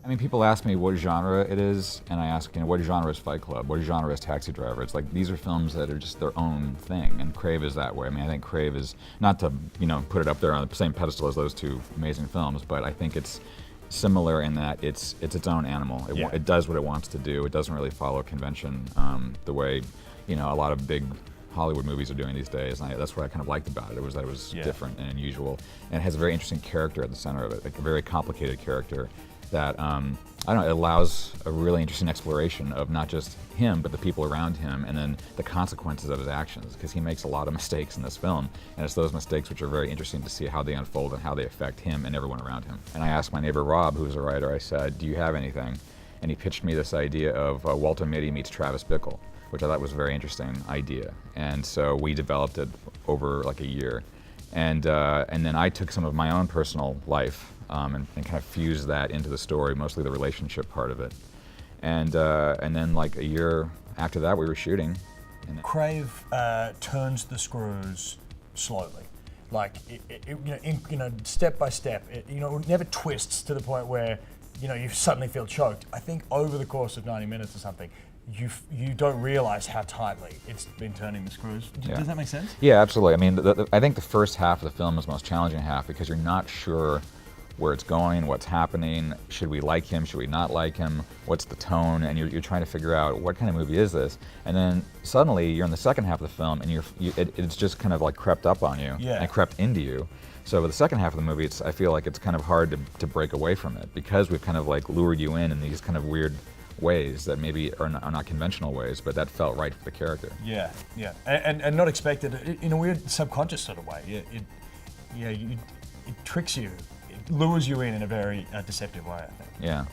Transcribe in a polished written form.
I mean, people ask me what genre it is, and I ask, what genre is Fight Club? What genre is Taxi Driver? It's like, these are films that are just their own thing, and Crave is that way. I mean, I think Crave is, not to, put it up there on the same pedestal as those two amazing films, but I think it's similar in that it's its own animal. It does what it wants to do. It doesn't really follow convention the way, a lot of big Hollywood movies are doing these days, and that's what I kind of liked about it. Was that it was different and unusual, and it has a very interesting character at the center of it, like a very complicated character that I don't know. It allows a really interesting exploration of not just him, but the people around him, and then the consequences of his actions, because he makes a lot of mistakes in this film, and it's those mistakes which are very interesting to see how they unfold and how they affect him and everyone around him. And I asked my neighbor Rob, who's a writer, I said, "Do you have anything?" And he pitched me this idea of Walter Mitty meets Travis Bickle, which I thought was a very interesting idea. And so we developed it over like a year. And then I took some of my own personal life and kind of fused that into the story, mostly the relationship part of it. And then like a year after that, we were shooting. And Crave turns the screws slowly, like step by step. It never twists to the point where you suddenly feel choked. I think over the course of 90 minutes or something, you don't realize how tightly it's been turning the screws. Does that make sense? Yeah, absolutely. I mean, I think the first half of the film is the most challenging half because you're not sure where it's going, what's happening, should we like him, should we not like him, what's the tone, and you're trying to figure out what kind of movie is this, and then suddenly you're in the second half of the film and it's just kind of like crept up on you and crept into you. So with the second half of the movie, I feel like it's kind of hard to break away from it because we've kind of like lured you in these kind of weird ways that maybe are not conventional ways, but that felt right for the character. Yeah, and not expected in a weird subconscious sort of way. It tricks you. Lures you in a very deceptive way, I think. Yeah.